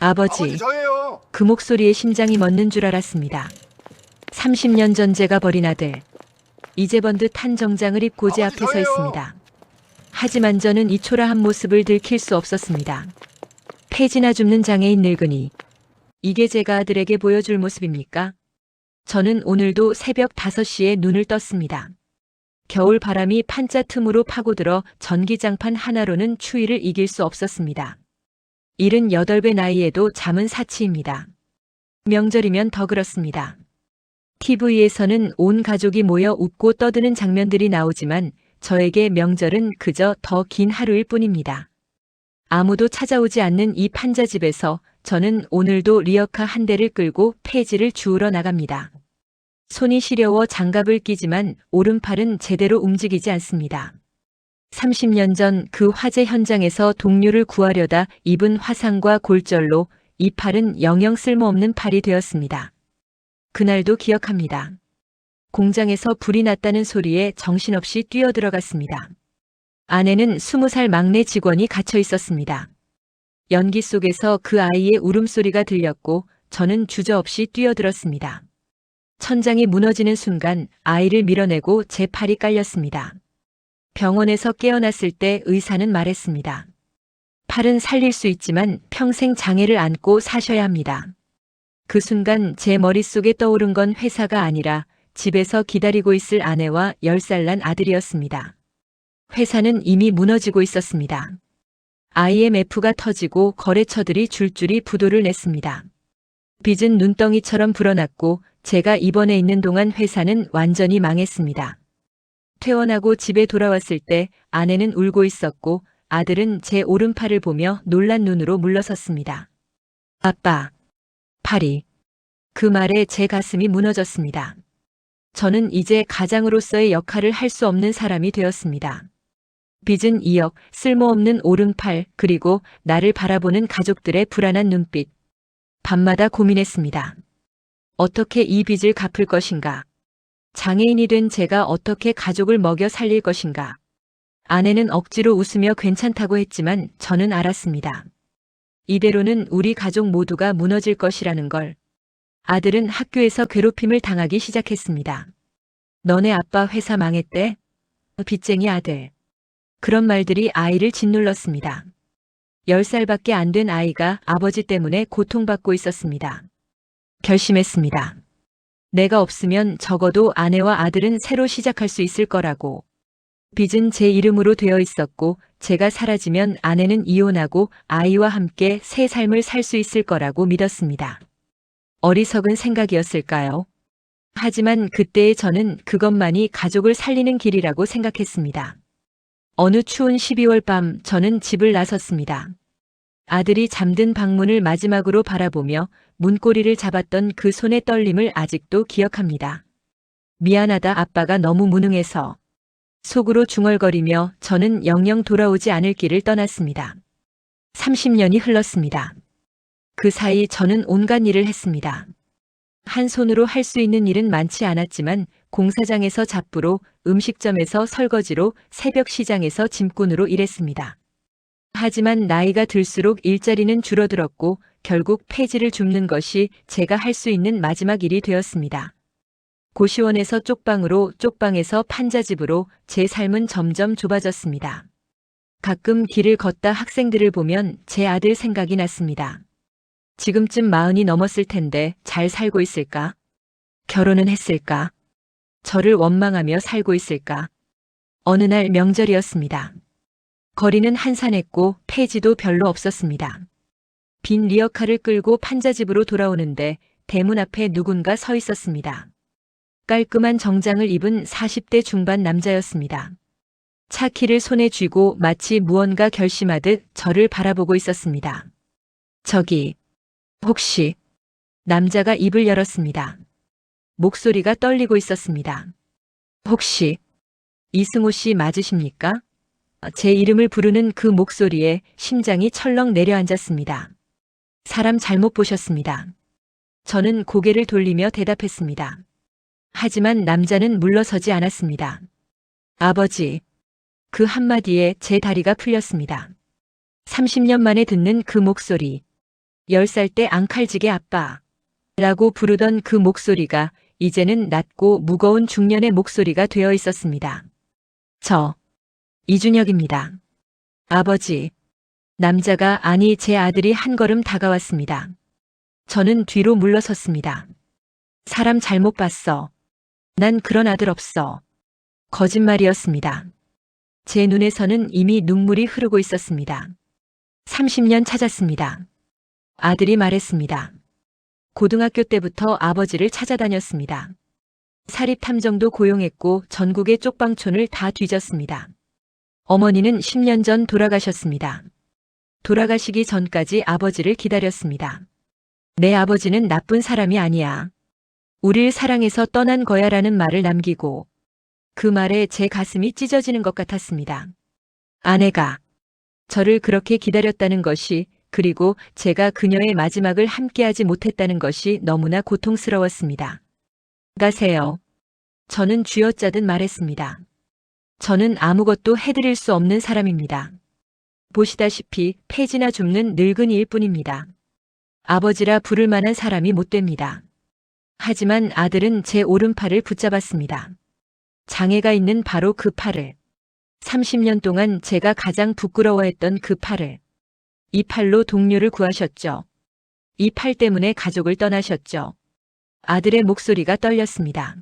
아버지, 저예요. 그 목소리에 심장이 멎는 줄 알았습니다. 30년 전 제가 버린 아들. 이제 번듯한 정장을 입고 제 아버지, 앞에 서 저예요. 있습니다. 하지만 저는 이 초라한 모습을 들킬 수 없었습니다. 폐지나 줍는 장애인 늙은이. 이게 제가 아들에게 보여줄 모습입니까? 저는 오늘도 새벽 5시에 눈을 떴습니다. 겨울 바람이 판자 틈으로 파고들어 전기장판 하나로는 추위를 이길 수 없었습니다. 78배 나이에도 잠은 사치입니다. 명절이면 더 그렇습니다. TV에서는 온 가족이 모여 웃고 떠드는 장면들이 나오지만 저에게 명절은 그저 더 긴 하루일 뿐입니다. 아무도 찾아오지 않는 이 판자집에서 저는 오늘도 리어카 한 대를 끌고 폐지를 주우러 나갑니다. 손이 시려워 장갑을 끼지만 오른팔은 제대로 움직이지 않습니다. 30년 전 그 화재 현장에서 동료를 구하려다 입은 화상과 골절로 이 팔은 영영 쓸모없는 팔이 되었습니다. 그날도 기억합니다. 공장에서 불이 났다는 소리에 정신없이 뛰어들어갔습니다. 안에는 20살 막내 직원이 갇혀 있었습니다. 연기 속에서 그 아이의 울음소리가 들렸고 저는 주저없이 뛰어들었습니다. 천장이 무너지는 순간 아이를 밀어내고 제 팔이 깔렸습니다. 병원에서 깨어났을 때 의사는 말했습니다. 팔은 살릴 수 있지만 평생 장애를 안고 사셔야 합니다. 그 순간 제 머릿속에 떠오른 건 회사가 아니라 집에서 기다리고 있을 아내와 10살 난 아들이었습니다. 회사는 이미 무너지고 있었습니다. IMF가 터지고 거래처들이 줄줄이 부도를 냈습니다. 빚은 눈덩이처럼 불어났고 제가 입원해 있는 동안 회사는 완전히 망했습니다. 퇴원하고 집에 돌아왔을 때 아내는 울고 있었고 아들은 제 오른팔을 보며 놀란 눈으로 물러섰습니다. 아빠, 팔이. 그 말에 제 가슴이 무너졌습니다. 저는 이제 가장으로서의 역할을 할 수 없는 사람이 되었습니다. 빚은 2억, 쓸모없는 오른팔, 그리고 나를 바라보는 가족들의 불안한 눈빛. 밤마다 고민했습니다. 어떻게 이 빚을 갚을 것인가? 장애인이 된 제가 어떻게 가족을 먹여 살릴 것인가? 아내는 억지로 웃으며 괜찮다고 했지만 저는 알았습니다. 이대로는 우리 가족 모두가 무너질 것이라는 걸. 아들은 학교에서 괴롭힘을 당하기 시작했습니다. 너네 아빠 회사 망했대? 빚쟁이 아들. 그런 말들이 아이를 짓눌렀습니다. 10살밖에 안 된 아이가 아버지 때문에 고통받고 있었습니다. 결심했습니다. 내가 없으면 적어도 아내와 아들은 새로 시작할 수 있을 거라고. 빚은 제 이름으로 되어 있었고 제가 사라지면 아내는 이혼하고 아이와 함께 새 삶을 살 수 있을 거라고 믿었습니다. 어리석은 생각이었을까요? 하지만 그때의 저는 그것만이 가족을 살리는 길이라고 생각했습니다. 어느 추운 12월 밤 저는 집을 나섰습니다. 아들이 잠든 방문을 마지막으로 바라보며 문고리를 잡았던 그 손의 떨림을 아직도 기억합니다. 미안하다 아빠가 너무 무능해서. 속으로 중얼거리며 저는 영영 돌아오지 않을 길을 떠났습니다. 30년이 흘렀습니다. 그 사이 저는 온갖 일을 했습니다. 한 손으로 할 수 있는 일은 많지 않았지만 공사장에서 잡부로, 음식점에서 설거지로, 새벽 시장에서 짐꾼으로 일했습니다. 하지만 나이가 들수록 일자리는 줄어들었고 결국 폐지를 줍는 것이 제가 할 수 있는 마지막 일이 되었습니다. 고시원에서 쪽방으로, 쪽방에서 판자집으로 제 삶은 점점 좁아졌습니다. 가끔 길을 걷다 학생들을 보면 제 아들 생각이 났습니다. 지금쯤 40이 넘었을 텐데 잘 살고 있을까? 결혼은 했을까? 저를 원망하며 살고 있을까? 어느 날 명절이었습니다. 거리는 한산했고 폐지도 별로 없었습니다. 빈 리어카를 끌고 판자집으로 돌아오는데 대문 앞에 누군가 서 있었습니다. 깔끔한 정장을 입은 40대 중반 남자였습니다. 차 키를 손에 쥐고 마치 무언가 결심하듯 저를 바라보고 있었습니다. 저기, 혹시, 남자가 입을 열었습니다. 목소리가 떨리고 있었습니다. 혹시, 이승호 씨 맞으십니까? 제 이름을 부르는 그 목소리에 심장이 철렁 내려앉았습니다. 사람 잘못 보셨습니다. 저는 고개를 돌리며 대답했습니다. 하지만 남자는 물러서지 않았습니다. 아버지. 그 한마디에 제 다리가 풀렸습니다. 30년 만에 듣는 그 목소리. 10살 때 앙칼지게 아빠 라고 부르던 그 목소리가 이제는 낮고 무거운 중년의 목소리가 되어 있었습니다. 저, 이준혁입니다. 아버지. 남자가 아니 제 아들이 한 걸음 다가왔습니다. 저는 뒤로 물러섰습니다. 사람 잘못 봤어. 난 그런 아들 없어. 거짓말이었습니다. 제 눈에서는 이미 눈물이 흐르고 있었습니다. 30년 찾았습니다. 아들이 말했습니다. 고등학교 때부터 아버지를 찾아다녔습니다. 사립탐정도 고용했고 전국의 쪽방촌을 다 뒤졌습니다. 어머니는 10년 전 돌아가셨습니다. 돌아가시기 전까지 아버지를 기다렸습니다. 내 아버지는 나쁜 사람이 아니야. 우릴 사랑해서 떠난 거야라는 말을 남기고 그 말에 제 가슴이 찢어지는 것 같았습니다. 아내가 저를 그렇게 기다렸다는 것이 그리고 제가 그녀의 마지막을 함께하지 못했다는 것이 너무나 고통스러웠습니다. 가세요. 저는 쥐어짜듯 말했습니다. 저는 아무것도 해드릴 수 없는 사람입니다. 보시다시피 폐지나 줍는 늙은이일 뿐입니다. 아버지라 부를 만한 사람이 못 됩니다. 하지만 아들은 제 오른팔을 붙잡았습니다. 장애가 있는 바로 그 팔을. 30년 동안 제가 가장 부끄러워했던 그 팔을. 이 팔로 동료를 구하셨죠. 이 팔 때문에 가족을 떠나셨죠. 아들의 목소리가 떨렸습니다.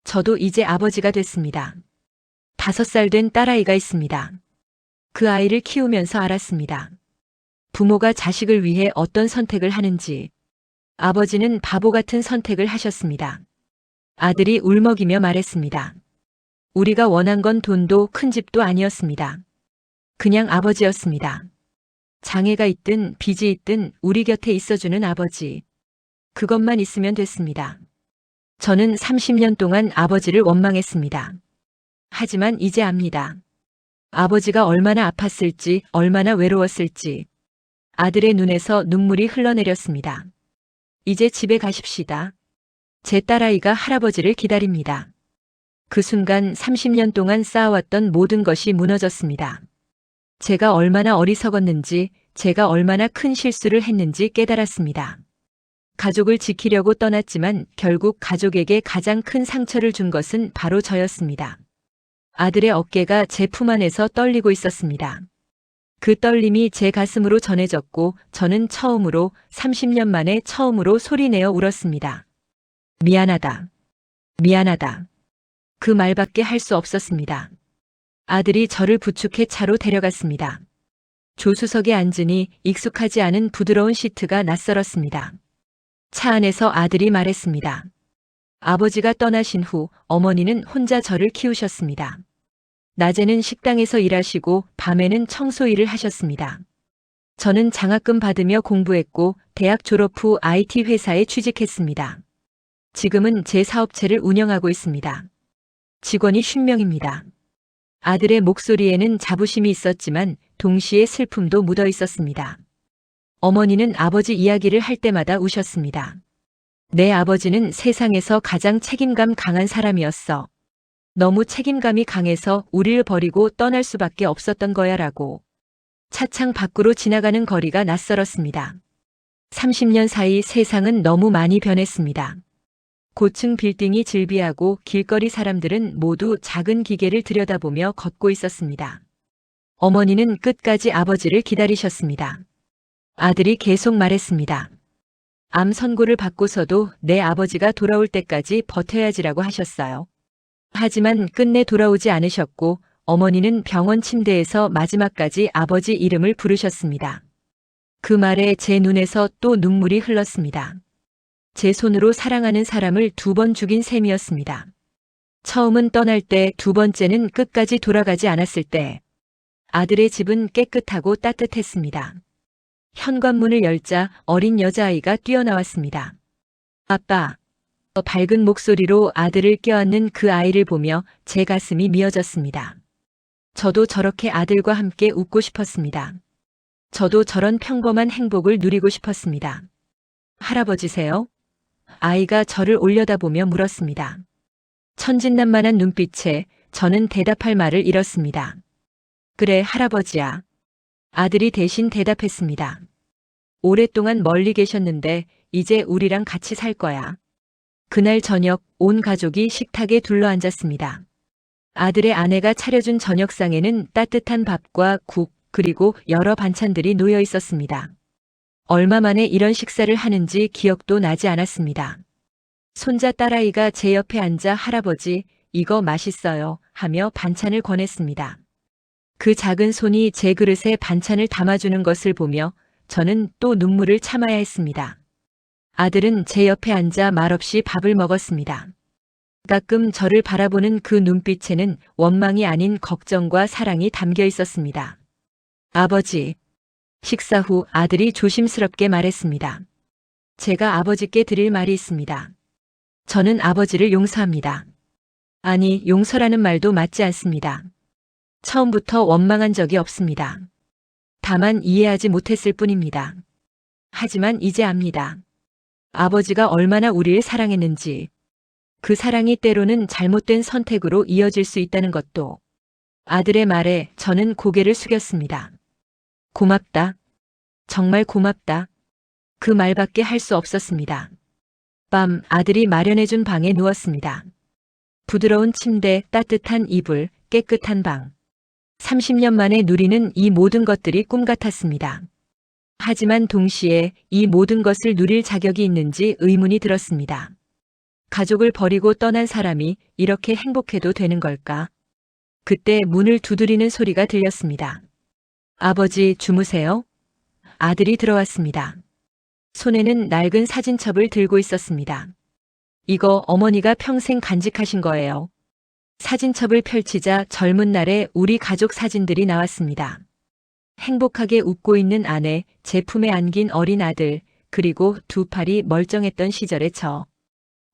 저도 이제 아버지가 됐습니다. 5살 된 딸아이가 있습니다. 그 아이를 키우면서 알았습니다. 부모가 자식을 위해 어떤 선택을 하는지. 아버지는 바보 같은 선택을 하셨습니다. 아들이 울먹이며 말했습니다. 우리가 원한 건 돈도 큰 집도 아니었습니다. 그냥 아버지였습니다. 장애가 있든 빚이 있든 우리 곁에 있어주는 아버지. 그것만 있으면 됐습니다. 저는 30년 동안 아버지를 원망했습니다. 하지만 이제 압니다. 아버지가 얼마나 아팠을지, 얼마나 외로웠을지. 아들의 눈에서 눈물이 흘러내렸습니다. 이제 집에 가십시다. 제 딸아이가 할아버지를 기다립니다. 그 순간 30년 동안 쌓아왔던 모든 것이 무너졌습니다. 제가 얼마나 어리석었는지, 제가 얼마나 큰 실수를 했는지 깨달았습니다. 가족을 지키려고 떠났지만 결국 가족에게 가장 큰 상처를 준 것은 바로 저였습니다. 아들의 어깨가 제 품 안에서 떨리고 있었습니다. 그 떨림이 제 가슴으로 전해졌고 저는 처음으로 30년 만에 처음으로 소리내어 울었습니다. 미안하다. 미안하다. 그 말밖에 할 수 없었습니다. 아들이 저를 부축해 차로 데려갔습니다. 조수석에 앉으니 익숙하지 않은 부드러운 시트가 낯설었습니다. 차 안에서 아들이 말했습니다. 아버지가 떠나신 후 어머니는 혼자 저를 키우셨습니다. 낮에는 식당에서 일하시고 밤에는 청소 일을 하셨습니다. 저는 장학금 받으며 공부했고 대학 졸업 후 IT 회사에 취직했습니다. 지금은 제 사업체를 운영하고 있습니다. 직원이 50명입니다. 아들의 목소리에는 자부심이 있었지만 동시에 슬픔도 묻어 있었습니다. 어머니는 아버지 이야기를 할 때마다 우셨습니다. 내 아버지는 세상에서 가장 책임감 강한 사람이었어. 너무 책임감이 강해서 우리를 버리고 떠날 수밖에 없었던 거야라고. 차창 밖으로 지나가는 거리가 낯설었습니다. 30년 사이 세상은 너무 많이 변했습니다. 고층 빌딩이 즐비하고 길거리 사람들은 모두 작은 기계를 들여다보며 걷고 있었습니다. 어머니는 끝까지 아버지를 기다리셨습니다. 아들이 계속 말했습니다. 암 선고를 받고서도 내 아버지가 돌아올 때까지 버텨야지라고 하셨어요. 하지만 끝내 돌아오지 않으셨고 어머니는 병원 침대에서 마지막까지 아버지 이름을 부르셨습니다. 그 말에 제 눈에서 또 눈물이 흘렀습니다. 제 손으로 사랑하는 사람을 2번 죽인 셈이었습니다. 처음은 떠날 때, 2번째는 끝까지 돌아가지 않았을 때. 아들의 집은 깨끗하고 따뜻했습니다. 현관문을 열자 어린 여자아이가 뛰어나왔습니다. 아빠. 밝은 목소리로 아들을 껴안는 그 아이를 보며 제 가슴이 미어졌습니다. 저도 저렇게 아들과 함께 웃고 싶었습니다. 저도 저런 평범한 행복을 누리고 싶었습니다. 할아버지세요? 아이가 저를 올려다보며 물었습니다. 천진난만한 눈빛에 저는 대답할 말을 잃었습니다. 그래, 할아버지야. 아들이 대신 대답했습니다. 오랫동안 멀리 계셨는데 이제 우리랑 같이 살 거야. 그날 저녁 온 가족이 식탁에 둘러앉았습니다. 아들의 아내가 차려준 저녁상에는 따뜻한 밥과 국, 그리고 여러 반찬들이 놓여 있었습니다. 얼마 만에 이런 식사를 하는지 기억도 나지 않았습니다. 손자 딸아이가 제 옆에 앉아 할아버지, 이거 맛있어요 하며 반찬을 권했습니다. 그 작은 손이 제 그릇에 반찬을 담아주는 것을 보며 저는 또 눈물을 참아야 했습니다. 아들은 제 옆에 앉아 말없이 밥을 먹었습니다. 가끔 저를 바라보는 그 눈빛에는 원망이 아닌 걱정과 사랑이 담겨 있었습니다. 아버지. 식사 후 아들이 조심스럽게 말했습니다. 제가 아버지께 드릴 말이 있습니다. 저는 아버지를 용서합니다. 아니, 용서라는 말도 맞지 않습니다. 처음부터 원망한 적이 없습니다. 다만 이해하지 못했을 뿐입니다. 하지만 이제 압니다. 아버지가 얼마나 우리를 사랑했는지, 그 사랑이 때로는 잘못된 선택으로 이어질 수 있다는 것도. 아들의 말에 저는 고개를 숙였습니다. 고맙다. 정말 고맙다. 그 말밖에 할 수 없었습니다. 밤 아들이 마련해준 방에 누웠습니다. 부드러운 침대, 따뜻한 이불, 깨끗한 방. 30년 만에 누리는 이 모든 것들이 꿈 같았습니다. 하지만 동시에 이 모든 것을 누릴 자격이 있는지 의문이 들었습니다. 가족을 버리고 떠난 사람이 이렇게 행복해도 되는 걸까? 그때 문을 두드리는 소리가 들렸습니다. 아버지, 주무세요? 아들이 들어왔습니다. 손에는 낡은 사진첩을 들고 있었습니다. 이거 어머니가 평생 간직하신 거예요. 사진첩을 펼치자 젊은 날의 우리 가족 사진들이 나왔습니다. 행복하게 웃고 있는 아내, 제 품에 안긴 어린 아들, 그리고 두 팔이 멀쩡했던 시절의 저.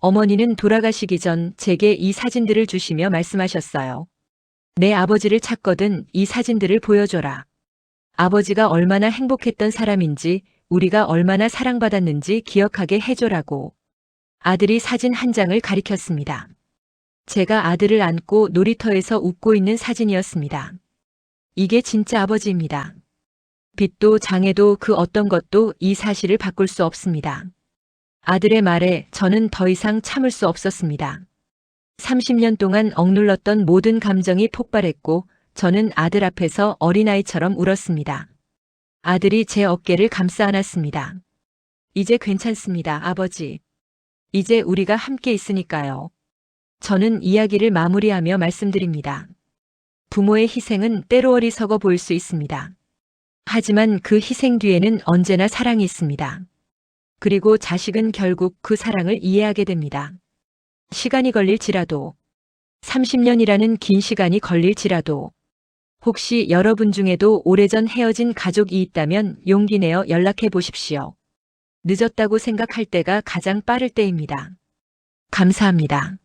어머니는 돌아가시기 전 제게 이 사진들을 주시며 말씀하셨어요. 내 아버지를 찾거든 이 사진들을 보여줘라. 아버지가 얼마나 행복했던 사람인지, 우리가 얼마나 사랑받았는지 기억하게 해줘라고. 아들이 사진 한 장을 가리켰습니다. 제가 아들을 안고 놀이터에서 웃고 있는 사진이었습니다. 이게 진짜 아버지입니다. 빚도 장애도 그 어떤 것도 이 사실을 바꿀 수 없습니다. 아들의 말에 저는 더 이상 참을 수 없었습니다. 30년 동안 억눌렀던 모든 감정이 폭발했고 저는 아들 앞에서 어린아이처럼 울었습니다. 아들이 제 어깨를 감싸 안았습니다. 이제 괜찮습니다, 아버지. 이제 우리가 함께 있으니까요. 저는 이야기를 마무리하며 말씀드립니다. 부모의 희생은 때로 어리석어 보일 수 있습니다. 하지만 그 희생 뒤에는 언제나 사랑이 있습니다. 그리고 자식은 결국 그 사랑을 이해하게 됩니다. 시간이 걸릴지라도, 30년이라는 긴 시간이 걸릴지라도, 혹시 여러분 중에도 오래전 헤어진 가족이 있다면 용기 내어 연락해 보십시오. 늦었다고 생각할 때가 가장 빠를 때입니다. 감사합니다.